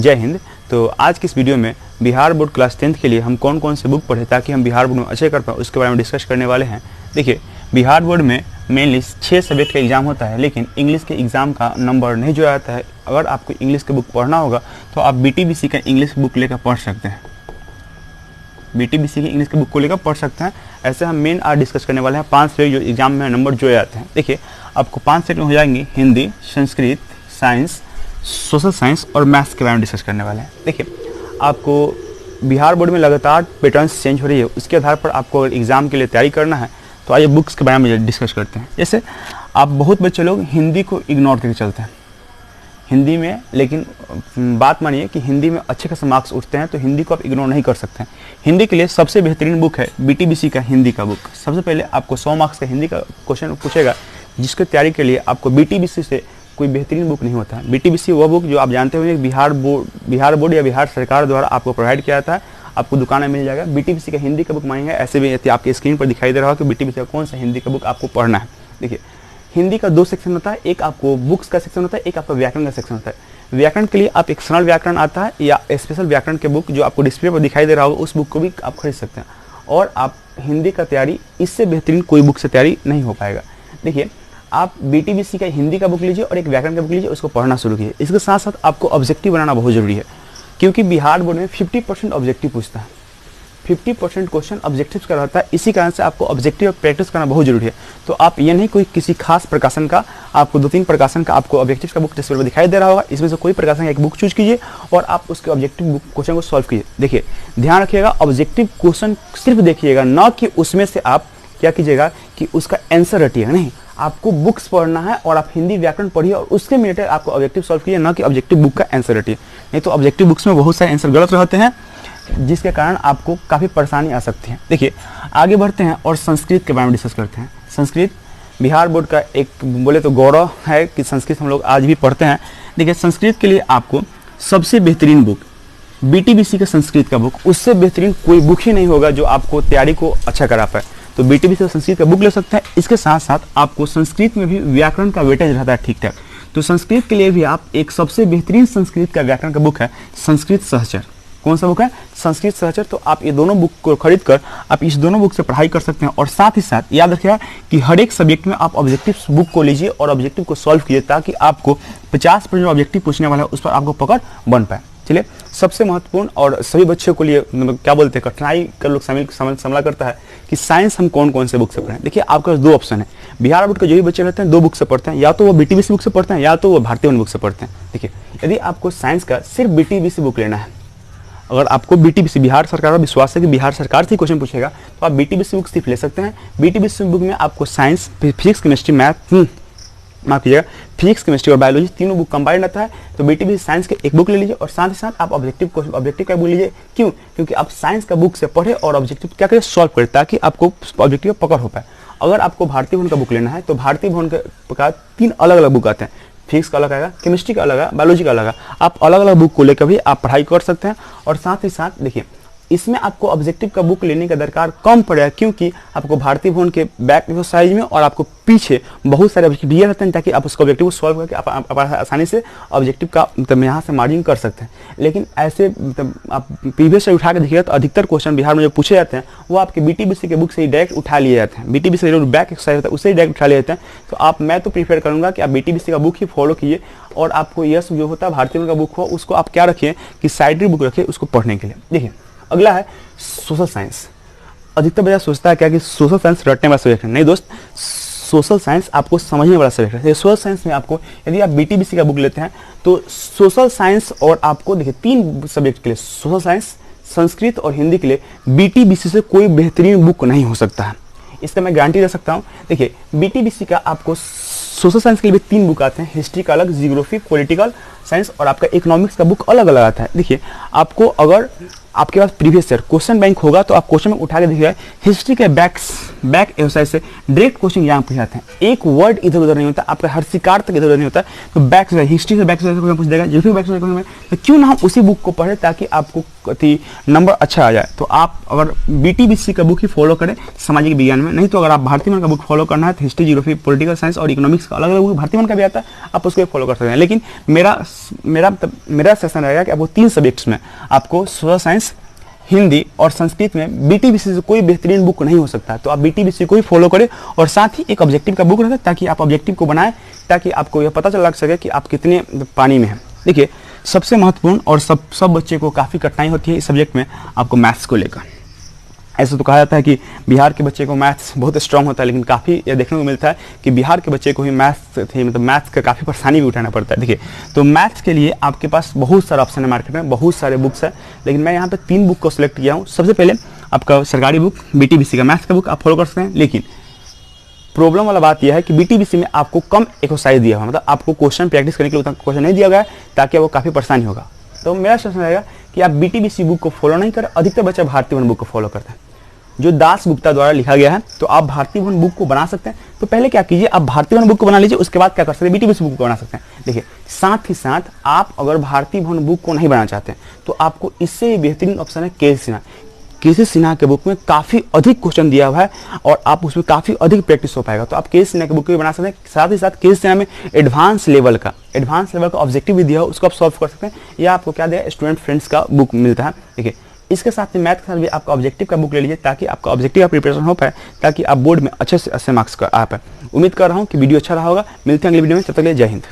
जय हिंद। तो आज की इस वीडियो में बिहार बोर्ड क्लास 10th के लिए हम कौन कौन से बुक पढ़े ताकि हम बिहार बोर्ड में अच्छे कर पाएँ उसके बारे में डिस्कस करने वाले हैं। देखिए, बिहार बोर्ड में मेनली 6 सब्जेक्ट का एग्जाम होता है, लेकिन इंग्लिश के एग्जाम का नंबर नहीं जो आता है। अगर आपको इंग्लिश की बुक पढ़ना होगा तो आप BTBC का इंग्लिश बुक लेकर पढ़ सकते हैं। BTBC की इंग्लिश की बुक को लेकर पढ़ सकते हैं। ऐसे हम मेन आज डिस्कस करने वाले हैं 5 सब्जेक्ट जो एग्जाम में नंबर जो आते हैं। देखिए, आपको 5 सब्जेक्ट में हो जाएंगे Hindi, Sanskrit, science, social science और मैथ्स के बारे में डिस्कस करने वाले हैं। देखिए, आपको बिहार बोर्ड में लगातार पैटर्न्स चेंज हो रही है, उसके आधार पर आपको अगर एग्जाम के लिए तैयारी करना है तो आइए बुक्स के बारे में डिस्कस करते हैं। जैसे आप बहुत बच्चे लोग हिंदी को इग्नोर करके चलते हैं हिंदी में, लेकिन बात मानिए कि हिंदी में अच्छे खासे मार्क्स उठते हैं तो हिंदी को आप इग्नोर नहीं कर सकते हैं। हिंदी के लिए सबसे बेहतरीन बुक है BTBC का हिंदी का बुक। सबसे पहले आपको 100 मार्क्स का हिंदी का क्वेश्चन पूछेगा, जिसकी तैयारी के लिए आपको BTBC से कोई बेहतरीन बुक नहीं होता है। BTBC वह बुक जो आप जानते होंगे बिहार बोर्ड या बिहार सरकार द्वारा आपको प्रोवाइड किया जाता है, आपको दुकान में मिल जाएगा। BTBC का हिंदी का बुक मांगेंगे, ऐसे भी आपके स्क्रीन पर दिखाई दे रहा होगा कि BTBC का कौन सा हिंदी का बुक आपको पढ़ना है। देखिए, हिंदी का 2 सेक्शन होता है, एक आपको बुक्स का सेक्शन होता है, एक आपका व्याकरण का सेक्शन होता है। व्याकरण के लिए आप एक सरल व्याकरण आता है या स्पेशल व्याकरण के बुक जो आपको डिस्प्ले पर दिखाई दे रहा होगा, उस बुक को भी आप खरीद सकते हैं। और आप हिंदी का तैयारी इससे बेहतरीन कोई बुक से तैयारी नहीं हो पाएगा। देखिए, आप BTBC का हिंदी का बुक लीजिए और एक व्याकरण का बुक लीजिए, उसको पढ़ना शुरू कीजिए। इसके साथ साथ आपको ऑब्जेक्टिव बनाना बहुत जरूरी है, क्योंकि बिहार बोर्ड में 50% ऑब्जेक्टिव पूछता है। 50% क्वेश्चन ऑब्जेक्टिव का रहता है, इसी कारण से आपको ऑब्जेक्टिव प्रैक्टिस करना बहुत जरूरी है। तो आप ये नहीं कोई किसी खास प्रकाशन का, आपको 2-3 प्रकाशन का आपको ऑब्जेक्टिव का बुक डिस्प्ले पर दिखाई दे रहा होगा, इसमें से कोई प्रकाशन का एक बुक चूज कीजिए और आप उसके ऑब्जेक्टिव बुक क्वेश्चन को सॉल्व कीजिए। देखिए, ध्यान रखिएगा, ऑब्जेक्टिव क्वेश्चन सिर्फ देखिएगा, न कि उसमें से आप क्या कीजिएगा कि उसका आंसर रटिएगा। नहीं, आपको बुक्स पढ़ना है और आप हिंदी व्याकरण पढ़िए और उसके रिलेटेड आपको ऑब्जेक्टिव सॉल्व कीजिए, न कि ऑब्जेक्टिव बुक का आंसर रटिए। नहीं तो ऑब्जेक्टिव बुक्स में बहुत सारे आंसर गलत रहते हैं, जिसके कारण आपको काफ़ी परेशानी आ सकती है। देखिए, आगे बढ़ते हैं और संस्कृत के बारे में डिस्कस करते हैं। संस्कृत बिहार बोर्ड का एक बोले तो गौरव है कि संस्कृत हम लोग आज भी पढ़ते हैं। देखिए, संस्कृत के लिए आपको सबसे बेहतरीन बुक BTBC का संस्कृत का बुक, उससे बेहतरीन कोई बुक ही नहीं होगा जो आपको तैयारी को अच्छा करा पाए। तो BTBC का संस्कृत का बुक ले सकते हैं। इसके साथ साथ आपको संस्कृत में भी व्याकरण का वेटेज रहता है ठीक ठाक, तो संस्कृत के लिए भी आप एक सबसे बेहतरीन संस्कृत का व्याकरण का बुक है संस्कृत सहचर। कौन सा बुक है? संस्कृत सहचर। तो आप ये दोनों बुक को खरीद कर आप इस दोनों बुक से पढ़ाई कर सकते हैं। और साथ ही साथ याद रखिएगा कि हर एक सब्जेक्ट में आप ऑब्जेक्टिव बुक को लीजिए और ऑब्जेक्टिव को सॉल्व कीजिए, ताकि आपको 50% ऑब्जेक्टिव पूछने वाला है उस पर आपको पकड़ बन पाए। चलिए, सबसे महत्वपूर्ण और सभी बच्चों के लिए क्या बोलते हैं कठिनाई का लोग सामना करता है कि साइंस हम कौन कौन से बुक से पढ़ें। देखिए, आपके पास 2 ऑप्शन है। बिहार बोर्ड के जो भी बच्चे रहते हैं 2 बुक से पढ़ते हैं, या तो वो BTBC बुक से पढ़ते हैं या तो वो भारतीय वन बुक से पढ़ते हैं। देखिए, यदि आपको साइंस का सिर्फ BTBC बुक लेना है, अगर आपको BTBC बिहार सरकार का विश्वास है कि बिहार सरकार से क्वेश्चन पूछेगा, तो आप BTBC बुक सिर्फ ले सकते हैं। BTBC बुक में आपको साइंस, फिजिक्स, केमिस्ट्री, मैथ, माफ कीजिएगा, फिजिक्स, केमिस्ट्री और बायोलॉजी तीनों बुक कंबाइंड रहता है। तो BTBC साइंस के एक बुक ले लीजिए और साथ ही साथ आप ऑब्जेक्टिव का बुक लीजिए। क्यों? क्योंकि आप साइंस का बुक से पढ़े और ऑब्जेक्टिव क्या करें, सॉल्व करें, ताकि आपको ऑब्जेक्टिव पकड़ हो पाए। अगर आपको भारतीय भवन का बुक लेना है तो भारतीय भवन का 3 अलग अलग बुक आते हैं। फिजिक्स का अलग आएगा, केमिस्ट्री का अलग है, बायोलॉजी का अलग है। आप अलग अलग बुक को लेकर भी आप पढ़ाई कर सकते हैं। और साथ ही साथ देखिए, इसमें आपको ऑब्जेक्टिव का बुक लेने का दरकार कम पड़ेगा, क्योंकि आपको भारतीय भवन के बैक साइज में और आपको पीछे बहुत सारे ऑब्जेक्टिव दिए रहते हैं, ताकि आप उसको ऑब्जेक्टिव को सॉल्व करके आप आसानी से ऑब्जेक्टिव का यहाँ से मार्जिन कर सकते हैं। लेकिन ऐसे आप प्रीवियस से उठा के देखिएगा तो अधिकतर क्वेश्चन बिहार में जो पूछे जाते हैं वो आपके BTBC के बुक से ही डायरेक्ट उठा लिए जाते हैं। BTBC से जो बैक एक्सरसाइज होता है उससे ही डायरेक्ट उठा लिए जाते हैं। तो मैं तो प्रीफर करूँगा कि आप BTBC का बुक ही फॉलो कीजिए और आपको यह जो होता है भारतीय भवन का बुक हो उसको आप क्या रखिए कि साइड बुक रखिए उसको पढ़ने के लिए। देखिए, अगला है सोशल साइंस। अधिकतर बच्चा सोचता है क्या कि सोशल साइंस रटने वाला सब्जेक्ट है। नहीं दोस्त, सोशल साइंस आपको समझने वाला सब्जेक्ट है। सोशल साइंस में आपको यदि आप BTBC का बुक लेते हैं तो सोशल साइंस और आपको देखिए 3 सब्जेक्ट के लिए सोशल साइंस, संस्कृत और हिंदी के लिए BTBC से कोई बेहतरीन बुक नहीं हो सकता है, इसका मैं गारंटी दे सकता हूँ। देखिए, BTBC का आपको सोशल साइंस के लिए भी 3 बुक आते हैं, हिस्ट्री का अलग, जियोग्राफी, पॉलिटिकल साइंस और आपका इकोनॉमिक्स का बुक अलग अलग आता है। देखिए, आपको अगर आपके पास प्रीवियस ईयर क्वेश्चन बैंक होगा तो आप क्वेश्चन में उठा के देखिएगा, हिस्ट्री के बैक एक्सरसाइज से डायरेक्ट क्वेश्चन यहाँ पूछ जाते हैं। एक वर्ड इधर उधर नहीं होता, आपका हर शिकार तक इधर उधर नहीं होता। तो बैक हिस्ट्री से बैक क्वेश्चन पूछ देगा, जियोग्राफी बैक क्वेश्चन, तो क्यों ना हम उसी बुक को पढ़े ताकि आपको नंबर अच्छा आ जाए। तो आप अगर BTBC का बुक ही फॉलो करें सामाजिक विज्ञान में, नहीं तो अगर आप भारतीय मन का बुक फॉलो करना है तो हिस्ट्री, जियोग्राफी, पॉलिटिकल साइंस और इकोनॉमिक्स का अलग अलग बुक भारतीय मन का भी आता है, आप उसको फॉलो कर सकते हैं। लेकिन मेरा मेरा सेशन रहेगा कि आपको 3 सब्जेक्ट्स में आपको सोशल साइंस, हिंदी और संस्कृत में बीटीबीसी से कोई बेहतरीन बुक नहीं हो सकता। तो आप बीटीबीसी को ही फॉलो करें और साथ ही एक ऑब्जेक्टिव का बुक रखें ताकि आप ऑब्जेक्टिव को बनाएं, ताकि आपको यह पता लग सके कि आप कितने पानी में हैं। देखिए, सबसे महत्वपूर्ण और सब बच्चे को काफ़ी कठिनाई होती है इस सब्जेक्ट में आपको मैथ्स को लेकर। ऐसा तो कहा जाता है कि बिहार के बच्चे को मैथ्स बहुत स्ट्रांग होता है, लेकिन काफ़ी ये देखने को मिलता है कि बिहार के बच्चे को ही मैथ्स का काफ़ी परेशानी भी उठाना पड़ता है। देखिए, तो मैथ्स के लिए आपके पास बहुत सारा ऑप्शन है मार्केट में, बहुत सारे बुक्स है, लेकिन मैं यहाँ पे 3 बुक को सिलेक्ट किया हूँ। सबसे पहले आपका सरकारी बुक बीटीबीसी का मैथ्स का बुक आप फॉलो कर सकते हैं, लेकिन प्रॉब्लम वाला बात यह है कि बीटीबीसी में आपको कम एक्सरसाइज दिया हुआ, मतलब आपको क्वेश्चन प्रैक्टिस करने के लिए उतना क्वेश्चन नहीं दिया गया है, ताकि आपको काफ़ी परेशानी होगा। तो मेरा सजेशन रहेगा कि आप बीटीबीसी बुक को फॉलो नहीं करें, अधिकतर बच्चा भारतीय वन बुक को फॉलो करते हैं जो दास गुप्ता द्वारा लिखा गया है। तो आप भारतीय वन बुक को बना सकते हैं। तो पहले क्या कीजिए, आप भारतीय वन बुक को बना लीजिए, उसके बाद क्या कर सकते हैं, बीटीबीसी बुक को बना सकते हैं। देखिए, साथ ही साथ आप अगर भारतीय वन बुक को नहीं बनाना चाहते हैं तो आपको इससे बेहतरीन ऑप्शन है केसी सिन्हा। केसी सिन्हा के बुक में काफ़ी अधिक क्वेश्चन दिया हुआ है और आप उसमें काफ़ी अधिक प्रैक्टिस हो पाएगा। तो आप केसी सिन्हा के बुक भी बना सकते हैं। साथ ही साथ केसी सिन्हा में एडवांस लेवल का ऑब्जेक्टिव भी दिया हो, उसको आप सॉल्व कर सकते हैं, या आपको क्या दिया, स्टूडेंट फ्रेंड्स का बुक मिलता है। देखिए, इसके साथ में मैथ के साथ भी आपका ऑब्जेक्टिव का बुक ले लीजिए, ताकि आपका ऑब्जेक्टिव का प्रिपरेशन हो पाए, ताकि आप बोर्ड में अच्छे से अच्छे मार्क्स आ पाए। उम्मीद कर रहा हूँ कि वीडियो अच्छा रहा होगा। मिलते हैं अगली वीडियो में, तब तक के लिए जय हिंद।